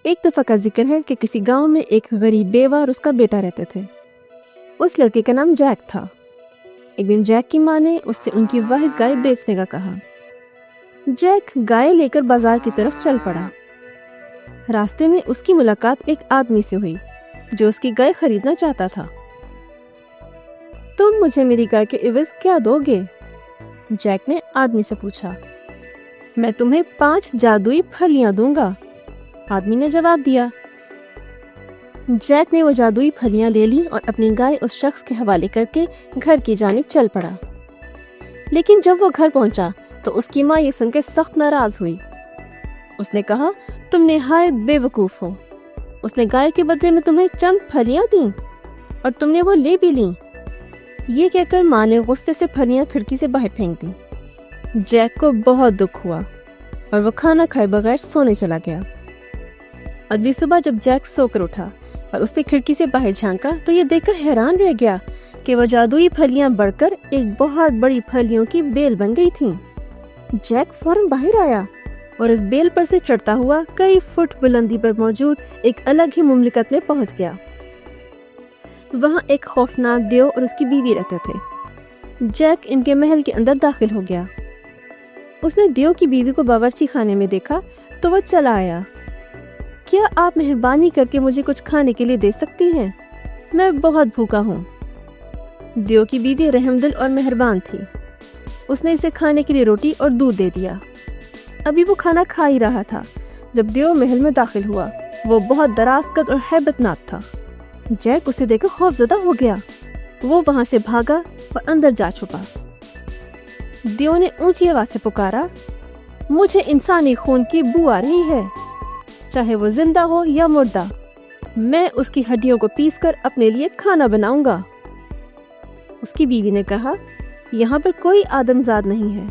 ایک دفعہ کا ذکر ہے کہ کسی گاؤں میں ایک غریب بیوہ اور اس کا بیٹا رہتے تھے۔ اس لڑکے کا نام جیک تھا۔ ایک دن جیک کی ماں نے اس سے ان کی واحد گائے بیچنے کا کہا۔ جیک گائے لے کر بازار کی طرف چل پڑا۔ راستے میں اس کی ملاقات ایک آدمی سے ہوئی جو اس کی گائے خریدنا چاہتا تھا۔ تم مجھے میری گائے کے عوض کیا دو گے؟ جیک نے آدمی سے پوچھا۔ میں تمہیں 5 جادوئی پھلیاں دوں گا، آدمی نے جواب دیا۔ جیک نے وہ جادوئی پھلیاں لے لی اور اپنی گائے اس شخص کے حوالے کر کے گھر کی جانب چل پڑا۔ لیکن جب وہ گھر پہنچا تو اس کی ماں یہ سن کے سخت ناراض ہوئی۔ اس نے کہا، تم نہایت بے وقوف ہو۔ اس نے گائے کے بدلے میں تمہیں چند پھلیاں دیں اور تم نے وہ لے بھی لیں۔ یہ کہہ کر ماں نے غصے سے پھلیاں کھڑکی سے باہر پھینک دیں۔ جیک کو بہت دکھ ہوا اور وہ کھانا کھائے بغیر سونے چلا گیا۔ اگلی صبح جب جیک سو کر اٹھا اور اس نے کھڑکی سے باہر جھانکا تو یہ دیکھ کر حیران رہ گیا کہ وہ جادوئی پھلیاں بڑھ کر ایک بہت بڑی پھلیوں کی بیل بن گئی تھیں۔ جیک فوراً باہر آیا اور اس بیل پر سے چڑھتا ہوا کئی فٹ بلندی پر موجود ایک الگ ہی مملکت میں پہنچ گیا۔ وہاں ایک خوفناک دیو اور اس کی بیوی رہتے تھے۔ جیک ان کے محل کے اندر داخل ہو گیا۔ اس نے دیو کی بیوی کو باورچی خانے میں دیکھا تو وہ چلا آیا۔ کیا آپ مہربانی کر کے مجھے کچھ کھانے کے لیے دے سکتی ہیں؟ میں بہت بھوکا ہوں۔ دیو کی بیوی رحم دل اور مہربان تھی۔ اس نے اسے کھانے کے لیے روٹی اور دودھ دے دیا۔ ابھی وہ کھانا کھا ہی رہا تھا جب دیو محل میں داخل ہوا۔ وہ بہت دراز قد اور ہیبت ناک تھا۔ جیک اسے دیکھ کر خوف زدہ ہو گیا۔ وہ وہاں سے بھاگا اور اندر جا چھپا۔ دیو نے اونچی آواز سے پکارا، مجھے انسانی خون کی بو آ رہی ہے، چاہے وہ زندہ ہو یا مردہ۔ میں اس کی ہڈیوں کو پیس کر اپنے لیے کھانا بناؤں گا۔ اس کی بیوی نے کہا، یہاں پر کوئی آدمزاد نہیں ہے۔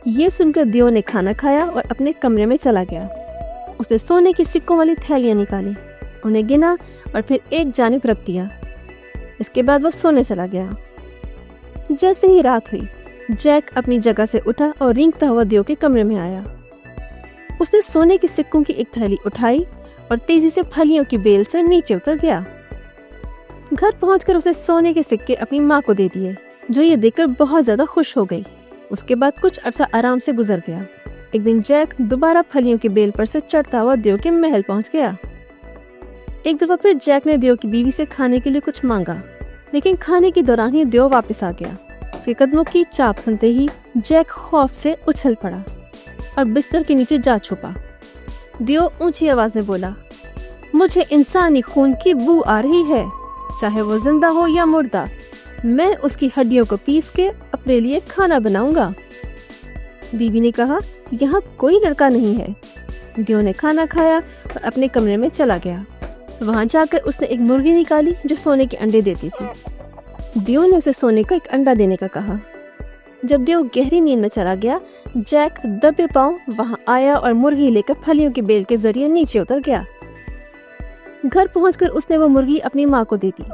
یہ سن کر دیو نے کھانا کھایا اور اپنے کمرے میں چلا گیا۔ اس نے سونے کی سکوں والی تھیلیاں نکالی، انہیں گنا اور پھر ایک جانب رکھ دیا۔ اس کے بعد وہ سونے چلا گیا۔ جیسے ہی رات ہوئی، جیک اپنی جگہ سے اٹھا اور رینگتا ہوا دیو کے کمرے میں آیا۔ اس نے سونے کی سکوں کی ایک تھیلی اٹھائی اور تیزی سے پھلیوں کی بیل سے نیچے اتر گیا۔ گھر پہنچ کر اسے سونے کے سکے اپنی ماں کو دے دیے، جو یہ دیکھ کر بہت زیادہ خوش ہو گئی۔ اس کے بعد کچھ عرصہ آرام سے گزر گیا۔ ایک دن جیک دوبارہ پھلیوں کی بیل پر سے چڑھتا ہوا دیو کے محل پہنچ گیا۔ ایک دفعہ پھر جیک نے دیو کی بیوی سے کھانے کے لیے کچھ مانگا، لیکن کھانے کے دوران ہی دیو واپس آ گیا۔ اس کے قدموں کی چاپ سنتے ہی جیک خوف سے اچھل پڑا اور بستر کے نیچے جا چھپا۔ دیو اونچی آواز میں بولا، مجھے انسانی خون کی بو آ رہی ہے، چاہے وہ زندہ ہو یا مردہ۔ میں اس کی ہڈیوں کو پیس کے اپنے لیے کھانا بناؤں گا۔ بیوی نے کہا، یہاں کوئی لڑکا نہیں ہے۔ دیو نے کھانا کھایا اور اپنے کمرے میں چلا گیا۔ وہاں جا کر اس نے ایک مرغی نکالی جو سونے کے انڈے دیتی تھی۔ دیو نے اسے سونے کا ایک انڈا دینے کا کہا۔ جب دیو گہری نیند میں چلا گیا، جیک دبے پاؤں وہاں آیا اور مرغی لے کر پھلیوں کی بیل کے ذریعے نیچے اتر گیا۔ گھر پہنچ کر اس نے وہ مرغی اپنی ماں کو دے دی۔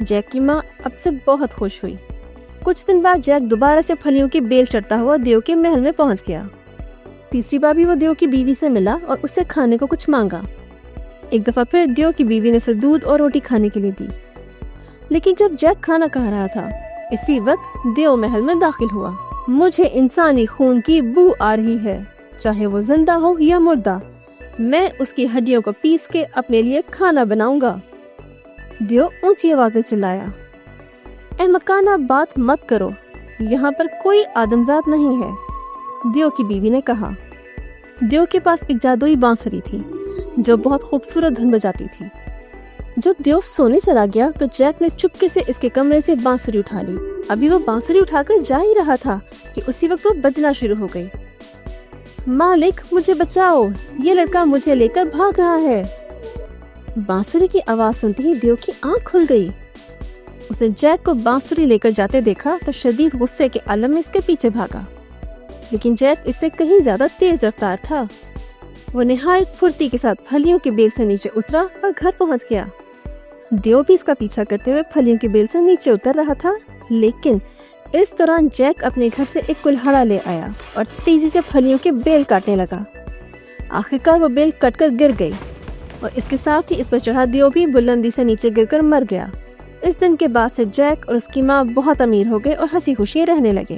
جیک کی ماں اب سے بہت خوش ہوئی۔ کچھ دن بعد جیک دوبارہ سے پھلیوں کی بیل چڑھتا ہوا دیو کے محل میں پہنچ گیا۔ تیسری بار بھی وہ دیو کی بیوی سے ملا اور اس سے کھانے کو کچھ مانگا۔ ایک دفعہ پھر دیو کی بیوی نے اسے دودھ اور روٹی کھانے کے لیے دی، لیکن جب جیک کھانا کھا رہا تھا اسی وقت دیو محل میں داخل ہوا۔ مجھے انسانی خون کی بو آ رہی ہے، چاہے وہ زندہ ہو یا مردہ۔ میں اس کی ہڈیوں کو پیس کے اپنے لیے کھانا بناؤں گا۔ دیو اونچی آواز میں چلایا، اے مکانہ بات مت کرو، یہاں پر کوئی آدمزاد نہیں ہے۔ دیو کی بیوی نے کہا۔ دیو کے پاس ایک جادوئی بانسری تھی جو بہت خوبصورت دھن بجاتی تھی۔ جب دیو سونے چلا گیا تو جیک نے چپکے سے اس کے کمرے سے بانسری اٹھا لی۔ ابھی وہ بانسری اٹھا کر جا ہی رہا تھا کہ اسی وقت وہ بجنا شروع ہو گئی۔ مالک مجھے بچاؤ، یہ لڑکا مجھے لے کر بھاگ رہا ہے۔ بانسری کی آواز سنتے ہی دیو کی آنکھ کھل گئی۔ اس نے جیک کو بانسری لے کر جاتے دیکھا تو شدید غصے کے عالم میں اس کے پیچھے بھاگا، لیکن جیک اس سے کہیں زیادہ تیز رفتار تھا۔ وہ نہایت پھرتی کے ساتھ پھلیوں کی بیل سے نیچے اترا اور گھر پہنچ گیا۔ دیو بھی اس کا پیچھا کرتے ہوئے پھلیوں کی بیل سے نیچے اتر رہا تھا، لیکن اس دوران جیک اپنے گھر سے ایک کلہاڑا لے آیا اور تیزی سے پھلیوں کی بیل کاٹنے لگا۔ آخرکار وہ بیل کٹ کر گر گئی اور اس کے ساتھ ہی اس پر چڑھا دیو بھی بلندی سے نیچے گر کر مر گیا۔ اس دن کے بعد سے جیک اور اس کی ماں بہت امیر ہو گئے اور ہنسی خوشی رہنے لگے۔